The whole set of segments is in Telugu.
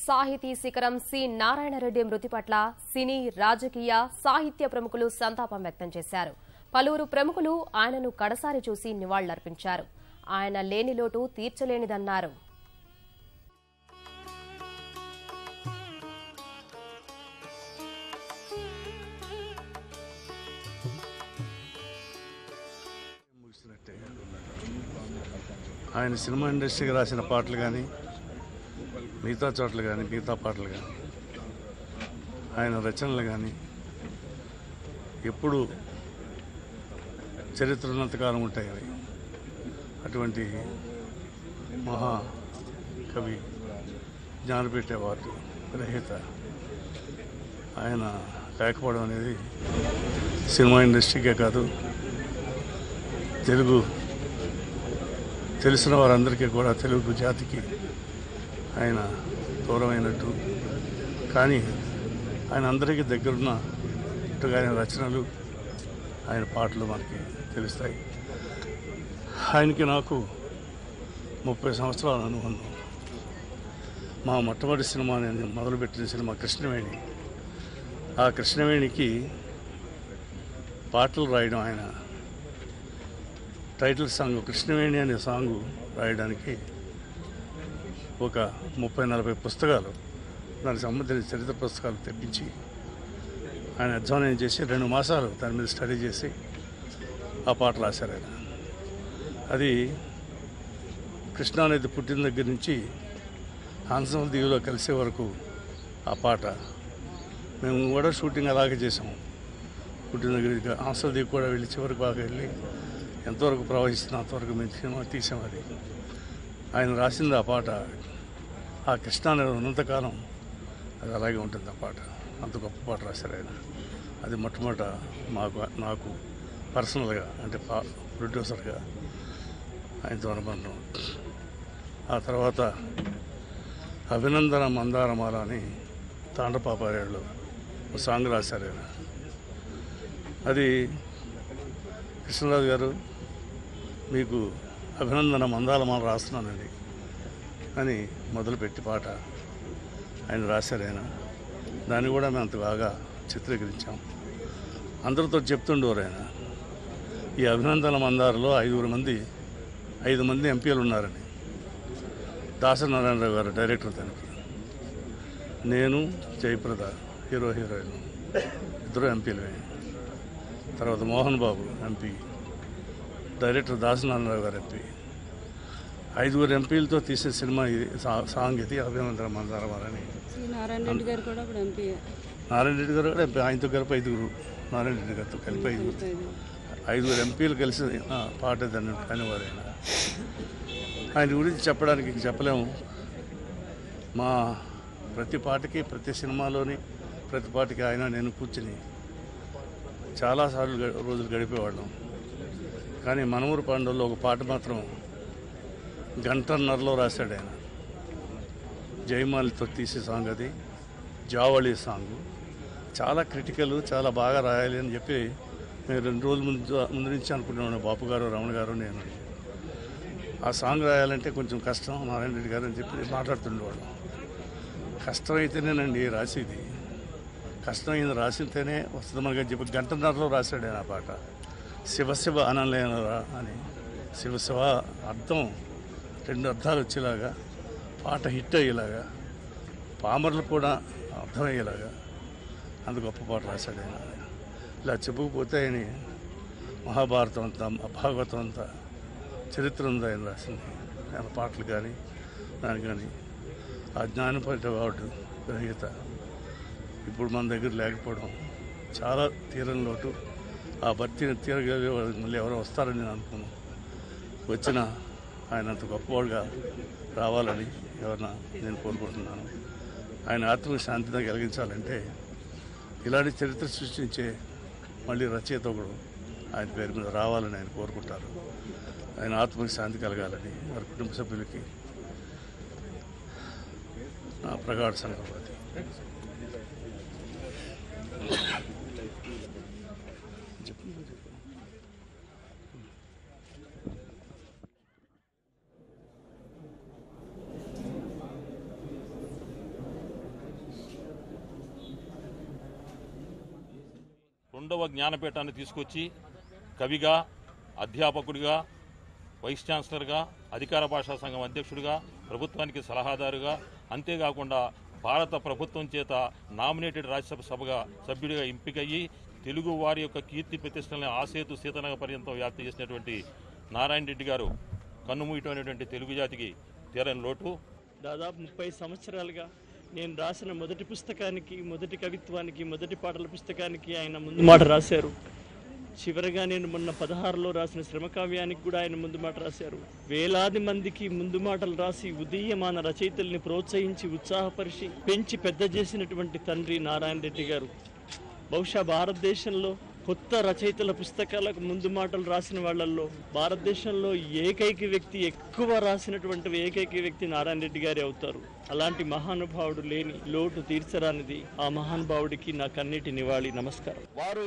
సాహితీ శిఖరం సి నారాయణరెడ్డి మృతి పట్ల సినీ రాజకీయ సాహిత్య ప్రముఖులు సంతాపం వ్యక్తం చేశారు. పలువురు ప్రముఖులు ఆయనను కడసారి చూసి నివాళులర్పించారు. ఆయన లేని లోటు తీర్చలేనిదన్నారు. ఆయన సినిమా ఇండస్ట్రీకి రాసిన పాటలు కానీ మిగతా చోట్ల కానీ మిగతా పాటలు కానీ ఆయన రచనలు కానీ ఎప్పుడు చరిత్ర ఉన్నంతకాలం ఉంటాయి. అవి అటువంటి మహాకవి జ్ఞానపీఠ అవార్డు గ్రహీత ఆయన లేకపోవడం అనేది సినిమా ఇండస్ట్రీకే కాదు తెలుగు తెలిసిన వారందరికీ కూడా తెలుగు జాతికి ఆయన దూరమైనట్టు. కానీ ఆయన అందరికీ దగ్గరున్న ఇటుగా ఆయన రచనలు ఆయన పాటలు మనకి తెలుస్తాయి. ఆయనకి నాకు 30 సంవత్సరాల అనుబంధం. మా మొట్టమొదటి సినిమా నేను మొదలుపెట్టిన సినిమా కృష్ణవేణి. ఆ కృష్ణవేణికి పాటలు రాయడం ఆయన టైటిల్ సాంగ్ కృష్ణవేణి అనే సాంగు రాయడానికి ఒక 30-40 పుస్తకాలు దానికి సంబంధించిన చరిత్ర పుస్తకాలు తెప్పించి ఆయన అధ్వానం చేసి 2 మాసాలు దాని మీద స్టడీ చేసి ఆ పాట రాశారు ఆయన. అది కృష్ణానది పుట్టిన దగ్గర నుంచి హంసల దీవిలో కలిసే వరకు ఆ పాట మేము కూడా షూటింగ్ అలాగే చేసాము. పుట్టిన దగ్గర హంసల దీవి కూడా వెళ్ళి చివరికి బాగా వెళ్ళి ఎంతవరకు ప్రవహిస్తున్నా అంతవరకు మేము సినిమా తీసాం. అది ఆయన రాసింది ఆ పాట. ఆ కృష్ణానది ఉన్నంతకాలం అది అలాగే ఉంటుంది ఆ పాట. అంత గొప్ప పాట రాశారు ఆయన. అది మొట్టమొదట నాకు పర్సనల్గా అంటే ప్రొడ్యూసర్గా ఆయనతో అనుబంధం. ఆ తర్వాత అభినందన మందారమాల అని తాండపాపారేళ్ళు ఒక సాంగ్ రాశారు ఆయన. అది కృష్ణరాజు గారు మీకు అభినందన మందారమాల రాస్తున్నానండి అని మొదలుపెట్టి పాట ఆయన రాశారు ఆయన. దాన్ని కూడా మేము అంత బాగా చిత్రీకరించాం. అందరితో చెప్తుండేవారు ఆయన ఈ అభినందన మందారలో 5 మంది ఎంపీలు ఉన్నారని. దాసనారాయణరావు గారు డైరెక్టర్ దానికి, నేను జయప్రద హీరోయిన్ 2 ఎంపీలే. తర్వాత మోహన్ బాబు ఎంపీ, డైరెక్టర్ దాసనారాయణరావు గారు ఎంపీ. 5 ఎంపీలతో తీసే సినిమా ఇది సాంగ్ ఇది అభినందన మందారమాలని. నారాయణ రెడ్డి గారు కూడా ఎంపీ. నారాయణ రెడ్డి గారు కూడా ఎంపీ. ఆయనతో కలిపి 5 నారాయణ రెడ్డి గారితో కలిపి 5 ఎంపీలు కలిసి పాట దాన్ని అనేవారు ఆయన. ఆయన గురించి చెప్పడానికి చెప్పలేము. మా ప్రతి పాటకి ప్రతి సినిమాలోని ప్రతి పాటకి ఆయన నేను కూర్చుని చాలాసార్లు రోజులు గడిపేవాళ్ళం. కానీ మనమూరు పాండవుల్లో ఒక పాట మాత్రం 1.5 గంటలో రాశాడు ఆయన. జయమాలితో తీసే సాంగ్ అది, జావళి సాంగ్. చాలా క్రిటికల్, చాలా బాగా రాయాలి అని చెప్పి మేము 2 రోజుల ముందు నుంచి అనుకుంటున్నాను. బాపు గారు, రమణ గారు, నేను ఆ సాంగ్ రాయాలంటే కొంచెం కష్టం నారాయణ రెడ్డి గారు అని చెప్పి మాట్లాడుతుండేవాడు. కష్టమైతేనేనండి రాసేది, కష్టమైంది రాసితేనే వస్తుంది మనకి చెప్పి 1.5 గంటలో రాశాడు ఆయన ఆ పాట. శివశివ అనలేనరా అని. శివశివ అర్థం 2 అర్థాలు వచ్చేలాగా పాట హిట్ అయ్యేలాగా, పామర్లు కూడా అర్థమయ్యేలాగా అంత గొప్ప పాట రాశాడు ఆయన. ఇలా చెప్పుకుపోతే ఆయన మహాభారతం అంతా, భాగవతం అంతా చరిత్ర ఉంది ఆయన రాసింది. ఆయన పాటలు కానీ దాని కానీ. ఆ జ్ఞానపీఠ అవార్డు గ్రహీత ఇప్పుడు మన దగ్గర లేకపోవడం చాలా తీరని లోటు. ఆ భర్తీని తీరగలిగే మళ్ళీ ఎవరో వస్తారని నేను అనుకున్నాను. వచ్చిన ఆయన అంత గొప్పవాడుగా రావాలని ఎవరన్నా నేను కోరుకుంటున్నాను. ఆయన ఆత్మకు శాంతిని కలిగించాలంటే ఇలాంటి చరిత్ర సృష్టించే మళ్ళీ రచయిత ఒకడు ఆయన పేరు మీద రావాలని ఆయన కోరుకుంటారు. ఆయన ఆత్మకు శాంతి కలగాలని వారి కుటుంబ సభ్యులకి నా ప్రగాఢ సంకల్పం. రెండవ జ్ఞానపీఠాన్ని తీసుకొచ్చి కవిగా, అధ్యాపకుడిగా, వైస్ ఛాన్సలర్గా, అధికార భాషా సంఘం అధ్యక్షుడిగా, ప్రభుత్వానికి సలహాదారుగా, అంతేకాకుండా భారత ప్రభుత్వం చేత నామినేటెడ్ రాజ్యసభ సభ్యుడిగా ఎంపికయ్యి తెలుగు వారి యొక్క కీర్తి ప్రతిష్టలను ఆసేతు సీతనగ పర్యంతం వ్యాప్తి చేసినటువంటి నారాయణ రెడ్డి గారు కన్నుమూయటమైనటువంటి తెలుగు జాతికి తీరని లోటు. దాదాపు 30 సంవత్సరాలుగా నేను రాసిన మొదటి పుస్తకానికి, మొదటి కవిత్వానికి, మొదటి పాటల పుస్తకానికి ఆయన ముందు మాట రాశారు. చివరగా నేను మొన్న 16లో రాసిన శ్రమకావ్యానికి కూడా ఆయన ముందు మాట రాశారు. వేలాది మందికి ముందు మాటలు రాసి ఉదీయమాన రచయితల్ని ప్రోత్సహించి ఉత్సాహపరిచి పెంచి పెద్ద చేసినటువంటి తండ్రి నారాయణ రెడ్డి గారు. బహుశా భారతదేశంలో కొత్త రచయితల పుస్తకాలకు ముందు మాటలు రాసిన వాళ్ళల్లో భారతదేశంలో ఏకైక వ్యక్తి, ఎక్కువ రాసినటువంటి ఏకైక వ్యక్తి నారాయణ రెడ్డి గారే అవుతారు. అలాంటి మహానుభావుడు లేని లోటు తీర్చరానిది ఆ మహానుభావుడికి నా కన్నీటి నివాళి. నమస్కారం. వారు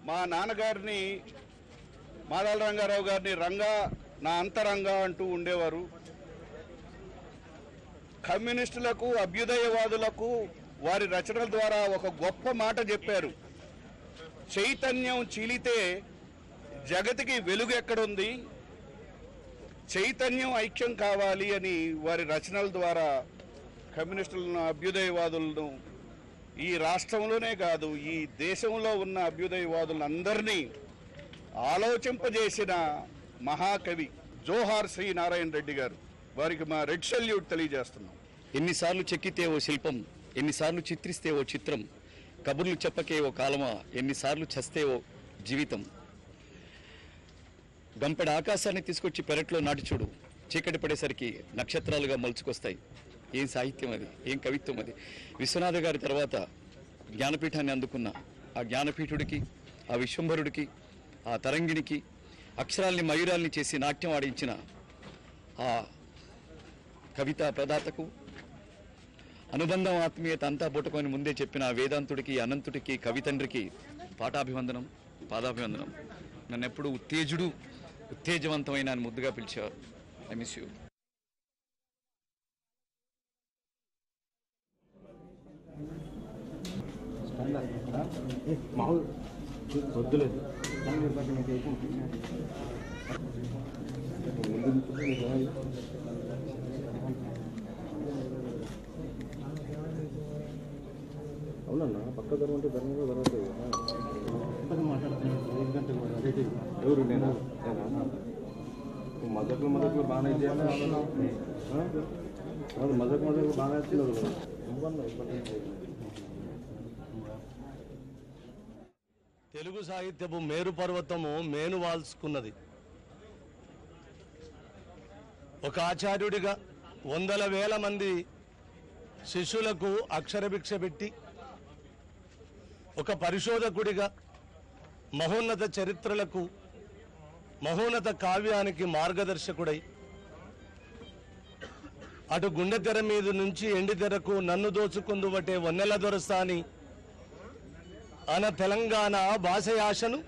మా నాన్నగారిని, మాదాల రంగారావు గారిని రంగా నా అంతరంగా అంటూ ఉండేవారు. కమ్యూనిస్టులకు, అభ్యుదయవాదులకు వారి రచనల ద్వారా ఒక గొప్ప మాట చెప్పారు. చైతన్యం చీలితే జగతికి వెలుగు ఎక్కడుంది, చైతన్యం ఐక్యం కావాలి అని వారి రచనల ద్వారా కమ్యూనిస్టులను, అభ్యుదయవాదులను, ఈ రాష్ట్రంలోనే కాదు ఈ దేశంలో ఉన్న అభ్యుదయవాదులందరినీ ఆలోచింపజేసిన మహాకవి జోహార్ శ్రీ నారాయణ రెడ్డి గారు. వారికి మా రెడ్ సెల్యూట్ తెలియజేస్తున్నాం. ఎన్నిసార్లు చెక్కితే ఓ శిల్పం, ఎన్నిసార్లు చిత్రిస్తే ఓ చిత్రం, కబుర్లు చెప్పకే ఓ కాలమా, ఎన్నిసార్లు చస్తే ఓ జీవితం. గంపెడ ఆకాశాన్ని తీసుకొచ్చి పెరట్లో నాటి చూడు, చీకటి పడేసరికి నక్షత్రాలుగా మలుచుకొస్తాయి. ఏం సాహిత్యం అది, ఏం కవిత్వం అది. విశ్వనాథ గారి తర్వాత జ్ఞానపీఠాన్ని అందుకున్న ఆ జ్ఞానపీఠుడికి, ఆ విశ్వంభరుడికి, ఆ తరంగిణికి, అక్షరాల్ని మయూరాల్ని చేసి నాట్యం ఆడించిన ఆ కవితా ప్రదాతకు, అనుబంధం ఆత్మీయత అంతా పుట్టుకొని ముందే చెప్పిన ఆ వేదాంతుడికి, అనంతుడికి, కవితండ్రికి పాఠాభివందనం, పాదాభివందనం. నన్ను ఎప్పుడు ఉత్తేజవంతమైన అని ముద్దుగా పిలిచేవారు. I miss you. అవునన్నా పక్క ధర్మం అంటే ధర్మంగా జరుగుతాయి. ఎవరు నేనా మదకులు బాగానే చేయాలి. మదకులు బాగానే వచ్చినారు కదా. తెలుగు సాహిత్యపు మేరు పర్వతము మేను వాల్చుకున్నది. ఒక ఆచార్యుడిగా వందల వేల మంది శిష్యులకు అక్షరభిక్ష పెట్టి, ఒక పరిశోధకుడిగా మహోన్నత చరిత్రలకు, మహోన్నత కావ్యానికి మార్గదర్శకుడై, అటు గుండెతెర మీద నుంచి ఎండితెరకు నన్ను దోచుకుందువటే వన్నెల దొరసాని అన తెలంగాణ భాషయాశను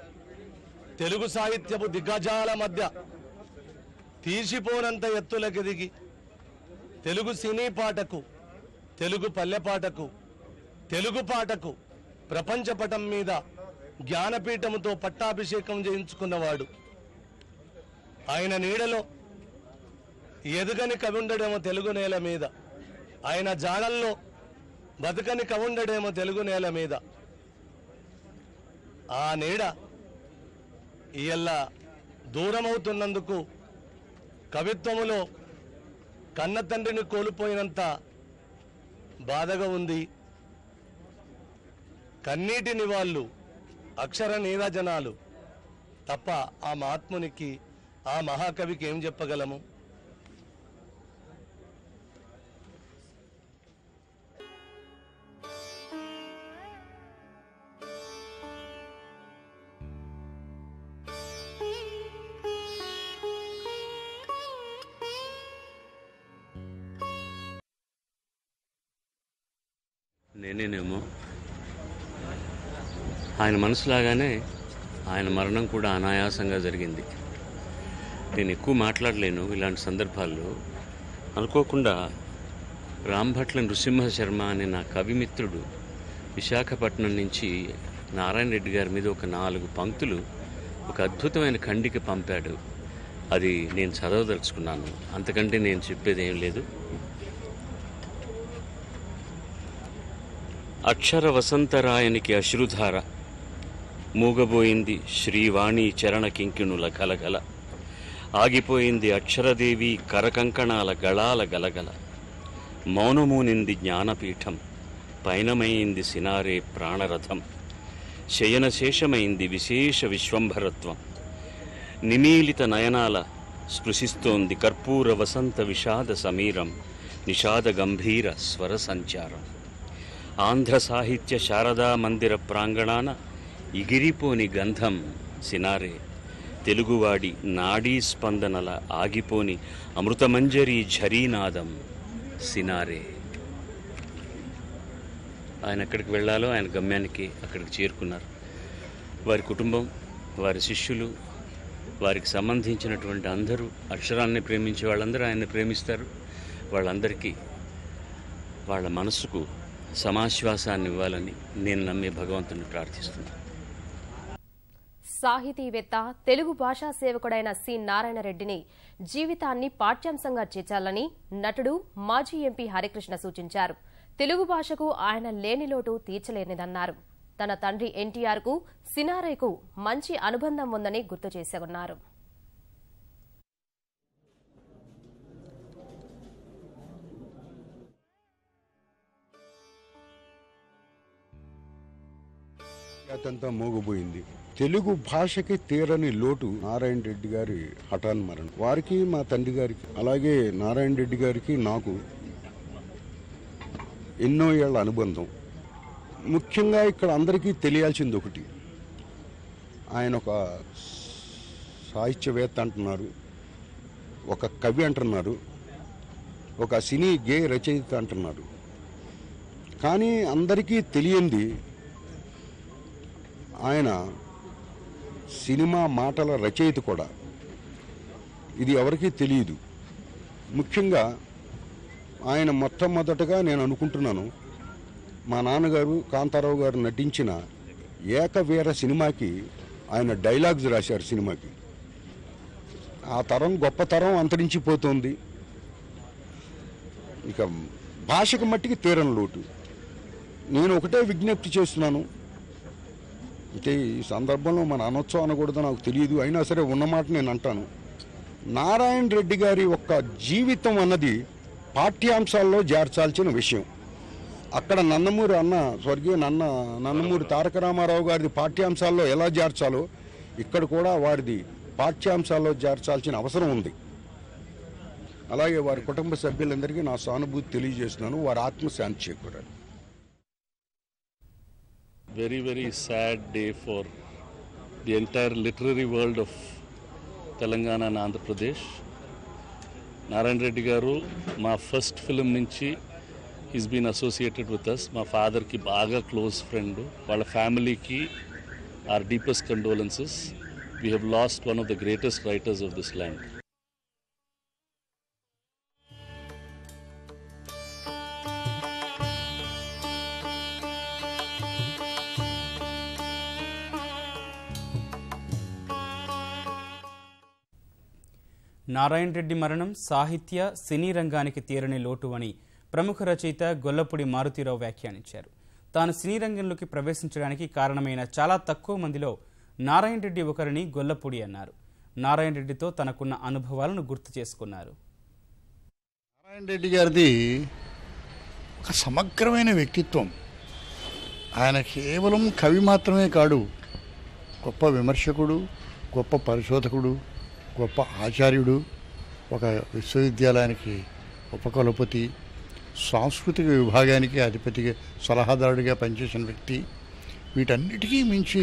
తెలుగు సాహిత్యపు దిగ్గజాల మధ్య తీసిపోనంత ఎత్తులకెదిగి తెలుగు సినీ పాటకు, తెలుగు పల్లె పాటకు, తెలుగు పాటకు ప్రపంచ పటం మీద జ్ఞానపీఠముతో పట్టాభిషేకం చేయించుకున్నవాడు. ఆయన నీడలో ఎదుగని కవి ఉండడేమో తెలుగు నేల మీద, ఆయన జాడల్లో బతుకని కవి ఉండడేమో తెలుగు నేల మీద. ఆ నీడ ఇయ్యల్ల దూరమవుతున్నందుకు కవిత్వములో కన్న తండ్రిని కోల్పోయినంత బాధగా ఉంది. కన్నీటి నివాళులు, అక్షర నీరాజనాలు తప్ప ఆ మహాత్మునికి, ఆ మహాకవికి ఏం చెప్పగలము? నేనేనేమో ఆయన మనసులాగానే ఆయన మరణం కూడా అనాయాసంగా జరిగింది. నేను ఎక్కువ మాట్లాడలేను ఇలాంటి సందర్భాల్లో. అనుకోకుండా రాంభట్ల నృసింహ శర్మ అనే నా కవిమిత్రుడు విశాఖపట్నం నుంచి నారాయణ రెడ్డి గారి మీద ఒక 4 పంక్తులు ఒక అద్భుతమైన ఖండిక పంపాడు. అది నేను చదవదలుచుకున్నాను. అంతకంటే నేను చెప్పేది ఏం లేదు. అక్షర వసంతరాయనికి అశ్రుధార మూగబోయింది శ్రీవాణి చరణ కింకిణుల కలగల, ఆగిపోయింది అక్షరదేవి కరకంకణాల గళాల గలగల, మౌనమూనింది జ్ఞానపీఠం, పైనమైంది సినారే ప్రాణరథం, శయనశేషమైంది విశేష విశ్వంభరత్వం, నిమీలిత నయనాల స్పృశిస్తోంది కర్పూర వసంత విషాద సమీరం, నిషాద గంభీర స్వర సంచారం. ఆంధ్ర సాహిత్య శారదా మందిర ప్రాంగణాన ఇగిరిపోని గంధం సినారే, తెలుగువాడి నాడీ స్పందనల ఆగిపోని అమృతమంజరి ఝరీనాదం సినారే. ఆయన ఎక్కడికి వెళ్ళాలో ఆయన గమ్యానికి అక్కడికి చేరుకున్నారు. వారి కుటుంబం, వారి శిష్యులు, వారికి సంబంధించినటువంటి అందరూ, అక్షరాన్ని ప్రేమించే వాళ్ళందరూ ఆయన్ని ప్రేమిస్తారు. వాళ్ళందరికీ వాళ్ళ మనసుకు సమాశ్వాసాన్ని ఇవ్వాలని నేను నమ్మే భగవంతుని ప్రార్థిస్తున్నాను. సాహితీవేత్త, తెలుగు భాషా సేవకుడైన సి నారాయణరెడ్డిని జీవితాన్ని పాఠ్యాంశంగా చేర్చాలని నటుడు, మాజీ ఎంపీ హరికృష్ణ సూచించారు. తెలుగు భాషకు ఆయన లేని లోటు తీర్చలేనిదన్నారు. తన తండ్రి ఎన్టీఆర్కు సినారేకు మంచి అనుబంధం ఉందని గుర్తు చేసుకున్నారు. అతంతా మోగబోయింది. తెలుగు భాషకి తీరని లోటు నారాయణ రెడ్డి గారి హఠాన్ మరణం. వారికి, మా తండ్రి గారికి, అలాగే నారాయణ రెడ్డి గారికి నాకు ఎన్నో ఏళ్ల అనుబంధం. ముఖ్యంగా ఇక్కడ అందరికీ తెలియాల్సింది ఒకటి, ఆయన ఒక సాహిత్యవేత్త అంటున్నారు, ఒక కవి అంటున్నారు, ఒక సినీ గేయ రచయిత అంటున్నారు. కానీ అందరికీ తెలియంది ఆయన సినిమా మాటల రచయిత కూడా. ఇది ఎవరికీ తెలియదు. ముఖ్యంగా ఆయన మొట్టమొదటగా నేను అనుకుంటున్నాను, మా నాన్నగారు కాంతారావు గారు నటించిన ఏకవీర సినిమాకి ఆయన డైలాగ్స్ రాశారు సినిమాకి. ఆ తరం గొప్ప తరం అంతరించిపోతుంది. ఇక భాషకు మట్టికి తీరని లోటు. నేను ఒకటే విజ్ఞప్తి చేస్తున్నాను, అంటే ఈ సందర్భంలో మన అనొచ్చో అనకూడదో నాకు తెలియదు, అయినా సరే ఉన్నమాట నేను అంటాను. నారాయణ రెడ్డి గారి యొక్క జీవితం అన్నది పాఠ్యాంశాల్లో చేర్చాల్సిన విషయం. అక్కడ నందమూరి స్వర్గీయ నందమూరి తారక రామారావు గారిది పాఠ్యాంశాల్లో ఎలా చేర్చాలో ఇక్కడ కూడా వారిది పాఠ్యాంశాల్లో చేర్చాల్సిన అవసరం ఉంది. అలాగే వారి కుటుంబ సభ్యులందరికీ నా సానుభూతి తెలియజేస్తున్నాను. వారి ఆత్మశాంతి చేకూరాలి. Very, very sad day for the entire literary world of Telangana and Andhra Pradesh. Narayan Reddy garu, ma first film nunchi he's been associated with us. Ma father ki baga close friend. Valla family ki our deepest condolences. We have lost one of the greatest writers of this land. Narayana Reddy మరణం సాహిత్య, సినీ రంగానికి తీరని లోటు అని ప్రముఖ రచయిత గొల్లపూడి మారుతీరావు వ్యాఖ్యానించారు. తాను సినీ రంగంలోకి ప్రవేశించడానికి కారణమైన చాలా తక్కువ మందిలో నారాయణ రెడ్డి ఒకరిని గొల్లపూడి అన్నారు. నారాయణ రెడ్డితో తనకున్న అనుభవాలను గుర్తు చేసుకున్నారు. నారాయణ రెడ్డి గారిది ఒక సమగ్రమైన వ్యక్తిత్వం. ఆయన కేవలం కవి మాత్రమే కాడు, గొప్ప విమర్శకుడు, గొప్ప పరిశోధకుడు, గొప్ప ఆచార్యుడు, ఒక విశ్వవిద్యాలయానికి ఉపకులపతి, సాంస్కృతిక విభాగానికి అధిపతిగా సలహాదారుడిగా పనిచేసిన వ్యక్తి. వీటన్నిటికీ మించి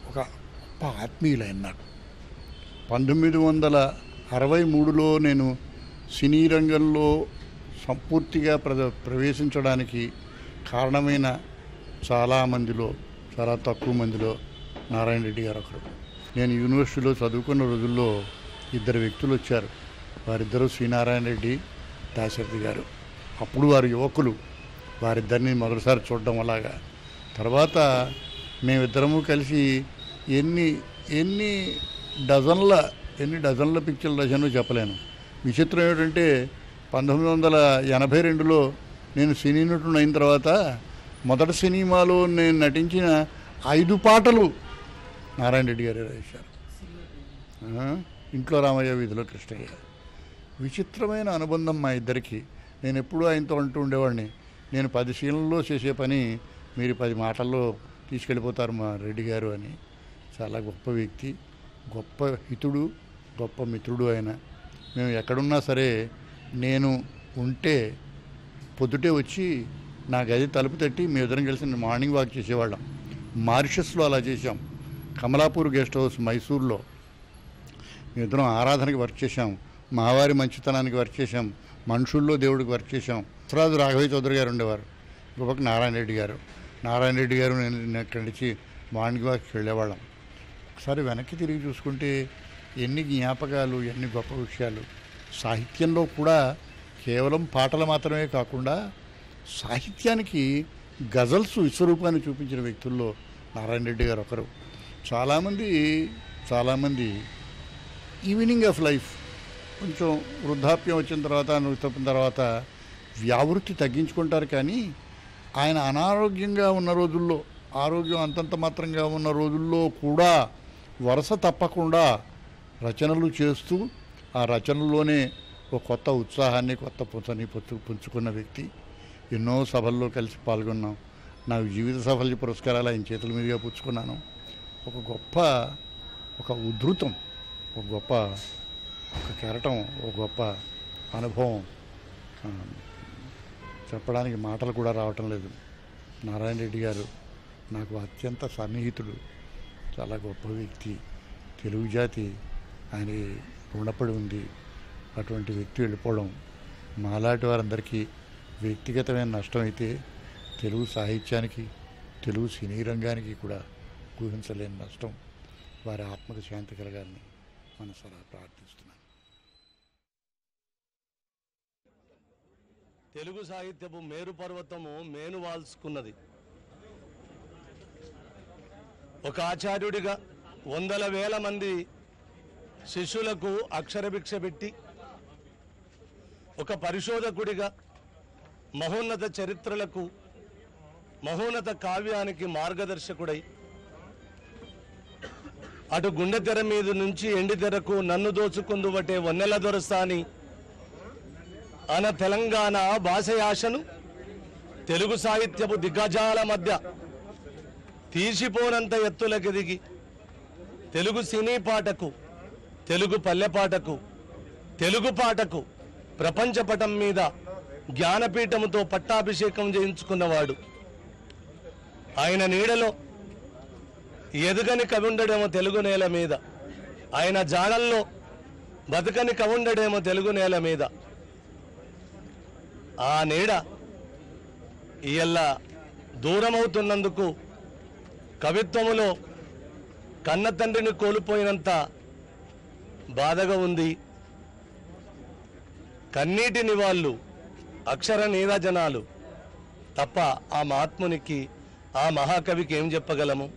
ఒక గొప్ప ఆత్మీయులైన నాకు 1963లో నేను సినీ రంగంలో సంపూర్తిగా ప్రవేశించడానికి కారణమైన చాలామందిలో, చాలా తక్కువ మందిలో నారాయణ రెడ్డి గారు ఒకరు. నేను యూనివర్సిటీలో చదువుకున్న రోజుల్లో 2 వ్యక్తులు వచ్చారు. వారిద్దరూ శ్రీనారాయణ రెడ్డి, దాశరథి గారు. అప్పుడు వారు యువకులు. వారిద్దరిని మొదటిసారి చూడడం అలాగా. తర్వాత మేమిద్దరము కలిసి ఎన్ని ఎన్ని డజన్ల పిక్చర్లు రచనలు చెప్పలేను. విచిత్రం ఏమిటంటే 1982లో నేను సినీ నటుడు అయిన తర్వాత మొదటి సినిమాలో నేను నటించిన 5 పాటలు నారాయణ రెడ్డి గారే రాశారు. ఇంట్లో రామయ్య, వీధిలో కృష్ణయ్య. విచిత్రమైన అనుబంధం మా ఇద్దరికి. నేను ఎప్పుడూ ఆయనతో అంటూ ఉండేవాడిని, నేను 10 సీన్లలో చేసే పని మీరు 10 మాటల్లో తీసుకెళ్ళిపోతారు మా రెడ్డి గారు అని. చాలా గొప్ప వ్యక్తి, గొప్ప హితుడు, గొప్ప మిత్రుడు ఆయన. మేము ఎక్కడున్నా సరే నేను ఉంటే పొద్దుటే వచ్చి నా గది తలుపు తట్టి మీ ఇద్దరం కలిసి మార్నింగ్ వాక్ చేసేవాళ్ళం. మారిషస్లో అలా చేసాం, కమలాపూర్ గెస్ట్ హౌస్ మైసూర్లో మీ ఇద్దరం ఆరాధనకి వర్క్ చేశాం, మావారి మంచితనానికి వర్క్ చేశాం, మనుషుల్లో దేవుడికి వర్క్ చేశాం. రాజు రాఘవయ్య చౌదరి గారు ఉండేవారు, ఇంకొక నారాయణ రెడ్డి గారు నేను ఇక్కడి నుంచి మార్నింగ్ వాక్కి వెళ్ళేవాళ్ళం. ఒకసారి వెనక్కి తిరిగి చూసుకుంటే ఎన్ని జ్ఞాపకాలు, ఎన్ని గొప్ప విషయాలు. సాహిత్యంలో కూడా కేవలం పాటలు మాత్రమే కాకుండా సాహిత్యానికి గజల్స్ విశ్వరూపాన్ని చూపించిన వ్యక్తుల్లో నారాయణ రెడ్డి గారు ఒకరు. చాలామంది ఈవినింగ్ ఆఫ్ లైఫ్, కొంచెం వృద్ధాప్యం వచ్చిన తర్వాత వ్యావృత్తి తగ్గించుకుంటారు. కానీ ఆయన అనారోగ్యంగా ఉన్న రోజుల్లో, ఆరోగ్యం అంతంత మాత్రంగా ఉన్న రోజుల్లో కూడా వరుస తప్పకుండా రచనలు చేస్తూ ఆ రచనల్లోనే ఒక కొత్త ఉత్సాహాన్ని, కొత్త పుంచని పుంజుకున్న వ్యక్తి. ఎన్నో సభల్లో కలిసి పాల్గొన్నాం. నా జీవిత సఫల్య పురస్కారాలు ఆయన చేతుల మీదుగా పుచ్చుకున్నాను. ఒక ఉద్ధృతం, ఒక కెరటం, ఒక గొప్ప అనుభవం. చెప్పడానికి మాటలు కూడా రావటం లేదు. నారాయణ రెడ్డి గారు నాకు అత్యంత సన్నిహితుడు, చాలా గొప్ప వ్యక్తి. తెలుగు జాతి ఆయన రుణపడి ఉంది. అటువంటి వ్యక్తి వెళ్ళిపోవడం మాలాంటి వారందరికీ వ్యక్తిగతమైన నష్టం అయితే, తెలుగు సాహిత్యానికి, తెలుగు సినీ రంగానికి కూడా ఊహించలేని నష్టం. వారి ఆత్మకు శాంతి కలగాలని మనసారా ప్రార్థిస్తున్నాను. తెలుగు సాహిత్యపు మేరు పర్వతము మేను వాల్చుకున్నది. ఒక ఆచార్యుడిగా వందల వేల మంది శిష్యులకు అక్షరభిక్ష పెట్టి, ఒక పరిశోధకుడిగా మహోన్నత చరిత్రలకు, మహోన్నత కావ్యానికి మార్గదర్శకుడై, అటు గుండె తెర మీద నుంచి ఎండి తెరకు నన్ను దోచుకుందువటే వన్నెల దొరసాని అన తెలంగాణ భాషయాశను తెలుగు సాహిత్యపు దిగ్గజాల మధ్య తీసిపోనంత ఎత్తులకెదిగి తెలుగు సినీ పాటకు, తెలుగు పల్లె పాటకు, తెలుగు పాటకు ప్రపంచ పటం మీద జ్ఞానపీఠముతో పట్టాభిషేకం చేయించుకున్నవాడు. ఆయన నీడలో ఎదుగని కవుండడేమో తెలుగు నేల మీద, ఆయన జాడల్లో బతుకని కవుండడేమో తెలుగు నేల మీద. ఆ నీడ ఇయ్యల్ల దూరమవుతున్నందుకు కవిత్వములో కన్న తండ్రిని కోల్పోయినంత బాధగా ఉంది. కన్నీటి నివాళులు, అక్షర నీరాజనాలు తప్ప ఆ మహాత్మునికి, ఆ మహాకవికి ఏం చెప్పగలము?